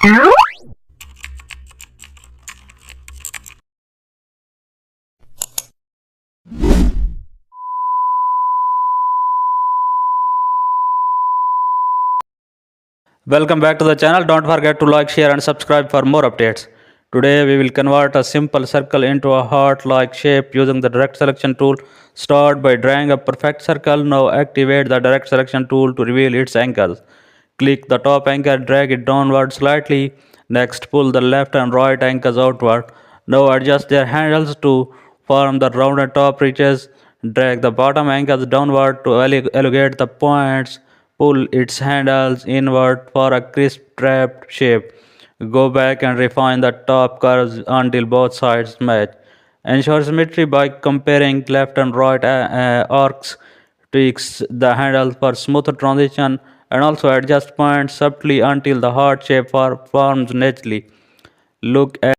Welcome back to the channel. Don't forget to like, share and subscribe for more updates. Today we will convert a simple circle into a heart-like shape using the direct selection tool. Start by drawing a perfect circle. Now activate the direct selection tool to reveal its angles. Click the top anchor, drag it downward slightly. Next pull the left and right anchors outward. Now adjust their handles to form the rounded top ridges. Drag the bottom anchors downward to elongate the points. Pull its handles inward for a crisp trapped shape. Go back and refine the top curves until both sides match. Ensure symmetry by comparing left and right arcs. Tweaks the handle for smoother transition and also adjust points subtly until the heart shape forms naturally. Look at